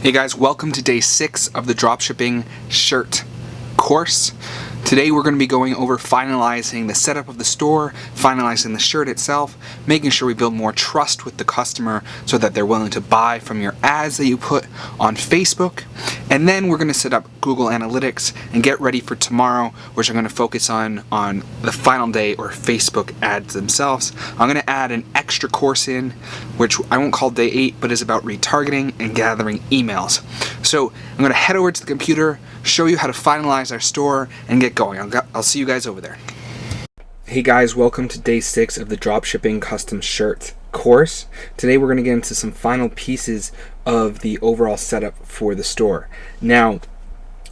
Hey guys, welcome to day 6 of the Dropshipping shirt course. Today we're going to be going over finalizing the setup of the store, finalizing the shirt itself, making sure we build more trust with the customer so that they're willing to buy from your ads that you put on Facebook. And then we're going to set up Google Analytics and get ready for tomorrow, which I'm going to focus on the final day, or Facebook ads themselves. I'm going to add an extra course in, which I won't call day 8, but is about retargeting and gathering emails. So I'm going to head over to the computer, show you how to finalize our store, and get going. I'll see you guys over there. Hey guys, welcome to day 6 of the Dropshipping custom shirt course. Today we're going to get into some final pieces of the overall setup for the store. Now,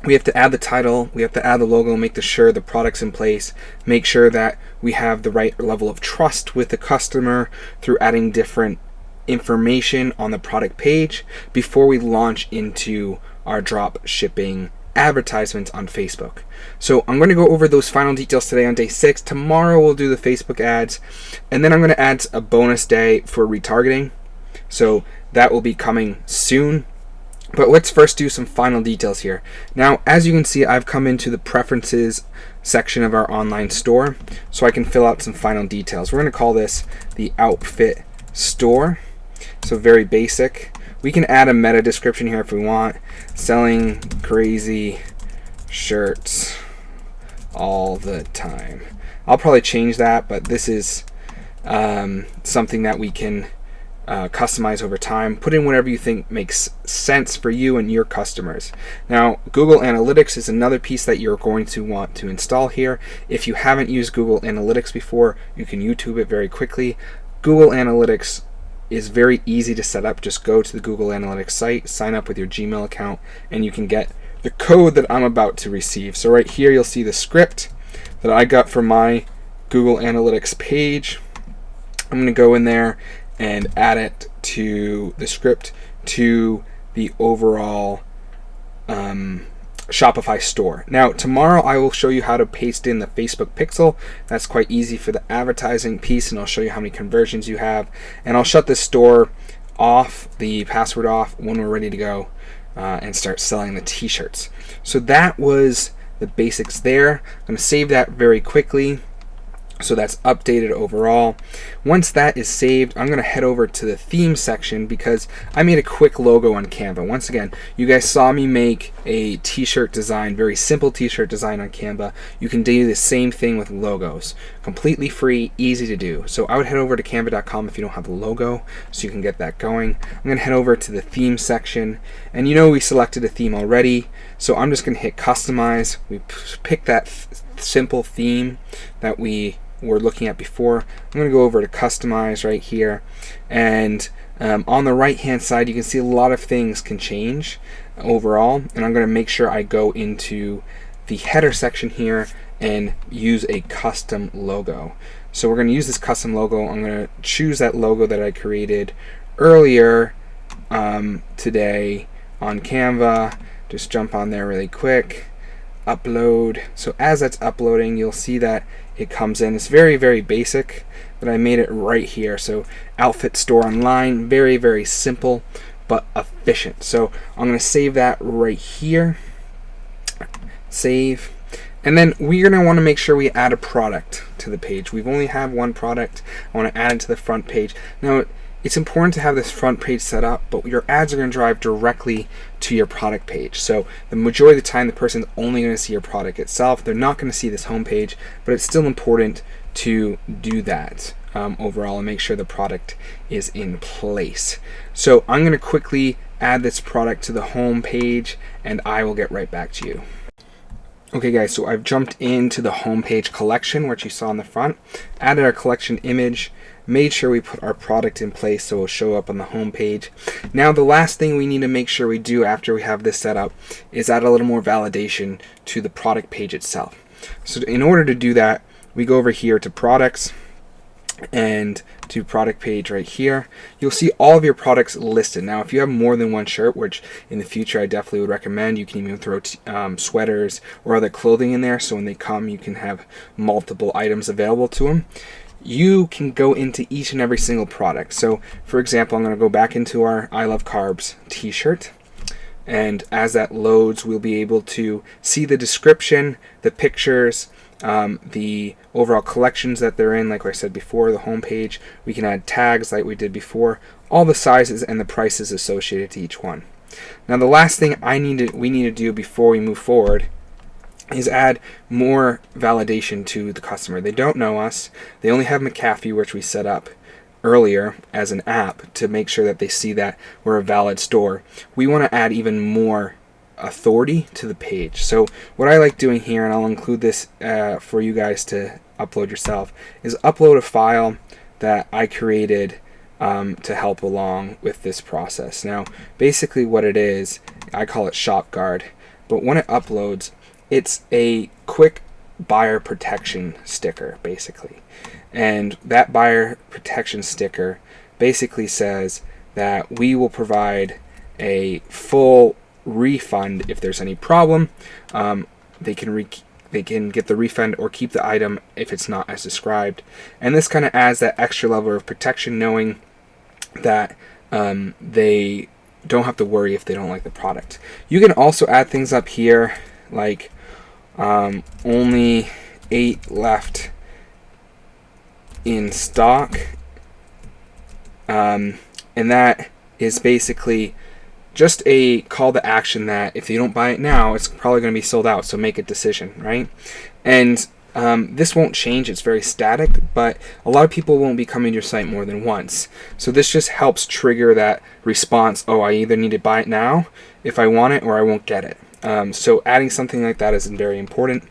we have to add the title, we have to add the logo, make sure the product's in place, make sure that we have the right level of trust with the customer through adding different information on the product page before we launch into our drop shipping advertisements on Facebook. So I'm going to go over those final details today on day 6. Tomorrow we'll do the Facebook ads, and then I'm going to add a bonus day for retargeting. So that will be coming soon. But let's first do some final details here. Now, as you can see, I've come into the preferences section of our online store so I can fill out some final details. We're going to call this the outfit store. So very basic. We can add a meta description here if we want. Selling crazy shirts all the time. I'll probably change that, but this is something that we can customize over time. Put in whatever you think makes sense for you and your customers. Now, Google Analytics is another piece that you're going to want to install here. If you haven't used Google Analytics before, you can YouTube it very quickly. Google Analytics is very easy to set up. Just go to the Google Analytics site, sign up with your Gmail account, and you can get the code that I'm about to receive. So right here you'll see the script that I got from my Google Analytics page. I'm going to go in there and add it to the script to the overall Shopify store. Now, tomorrow I will show you how to paste in the Facebook pixel. That's quite easy for the advertising piece, and I'll show you how many conversions you have. And I'll shut this store off, the password off, when we're ready to go and start selling the t-shirts. So that was the basics there. I'm going to save that very quickly. So that's updated overall. Once that is saved, I'm going to head over to the theme section because I made a quick logo on Canva. Once again, you guys saw me make a t-shirt design, very simple t-shirt design on Canva. You can do the same thing with logos. Completely free, easy to do. So I would head over to canva.com if you don't have a logo, so you can get that going. I'm going to head over to the theme section, and you know we selected a theme already, so I'm just going to hit customize. We pick that simple theme that we were looking at before. I'm going to go over to customize right here, and on the right hand side you can see a lot of things can change overall, and I'm going to make sure I go into the header section here and use a custom logo. So we're going to use this custom logo. I'm going to choose that logo that I created earlier today on Canva. Just jump on there really quick, upload. So as that's uploading, you'll see that it comes in. It's very, very basic, but I made it right here. So outfit store online, very, very simple but efficient. So I'm going to save that right here. Save. And then we're going to want to make sure we add a product to the page. We've only have one product. I want to add it to the front page. Now, it's important to have this front page set up, but your ads are going to drive directly to your product page. So the majority of the time, the person's only going to see your product itself. They're not going to see this home page, but it's still important to do that overall and make sure the product is in place. So I'm going to quickly add this product to the home page, and I will get right back to you. Okay guys, so I've jumped into the homepage collection, which you saw on the front, added our collection image, made sure we put our product in place so it'll show up on the home page. Now the last thing we need to make sure we do after we have this set up is add a little more validation to the product page itself. So in order to do that, we go over here to products and to product page right here. You'll see all of your products listed. Now if you have more than one shirt, which in the future I definitely would recommend, you can even throw sweaters or other clothing in there, so when they come you can have multiple items available to them. You can go into each and every single product. So for example, I'm going to go back into our I Love Carbs t-shirt. And as that loads, we'll be able to see the description, the pictures, the overall collections that they're in, like I said before, the homepage. We can add tags like we did before, all the sizes and the prices associated to each one. Now the last thing we need to do before we move forward is add more validation to the customer. They don't know us. They only have McAfee, which we set up earlier as an app to make sure that they see that we're a valid store. We want to add even more authority to the page. So what I like doing here, and I'll include this for you guys to upload yourself, is upload a file that I created to help along with this process. Now basically what it is, I call it Shop Guard, but when it uploads, it's a quick buyer protection sticker basically. And that buyer protection sticker basically says that we will provide a full refund if there's any problem. They can get the refund or keep the item if it's not as described. And this kind of adds that extra level of protection, knowing that they don't have to worry if they don't like the product. You can also add things up here like only 8 left in stock, and that is basically just a call to action that if you don't buy it now, it's probably going to be sold out, so make a decision, right? And this won't change, it's very static, but a lot of people won't be coming to your site more than once. So this just helps trigger that response, oh, I either need to buy it now if I want it or I won't get it. So adding something like that is very important.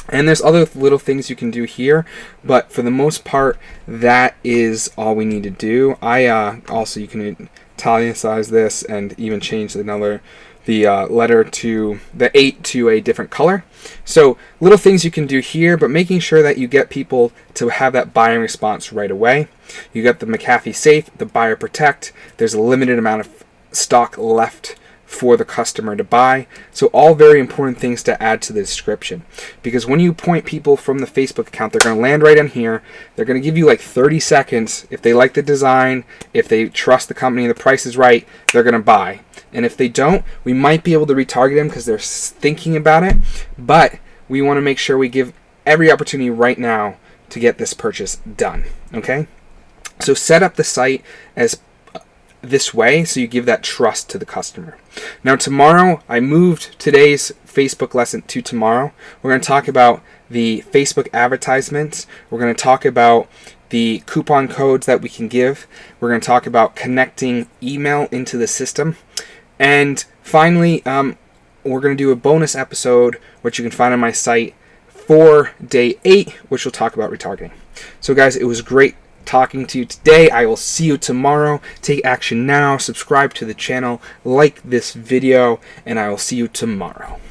And there's other little things you can do here, but for the most part, that is all we need to do. Also, you can italicize this and even change the letter to the 8 to a different color. So little things you can do here, but making sure that you get people to have that buying response right away. You got the McAfee Safe, the Buyer Protect. There's a limited amount of stock left for the customer to buy. So all very important things to add to the description, because when you point people from the Facebook account, they're going to land right in here. They're going to give you like 30 seconds. If they like the design, if they trust the company, the price is right, they're going to buy. And if they don't, we might be able to retarget them because they're thinking about it, but we want to make sure we give every opportunity right now to get this purchase done. Okay, so set up the site as this way so you give that trust to the customer. Now tomorrow, I moved today's Facebook lesson to tomorrow. We're going to talk about the Facebook advertisements. We're going to talk about the coupon codes that we can give. We're going to talk about connecting email into the system. And finally, we're going to do a bonus episode, which you can find on my site for day 8, which will talk about retargeting. So guys, it was great talking to you today. I will see you tomorrow. Take action now. Subscribe to the channel, like this video, and I will see you tomorrow.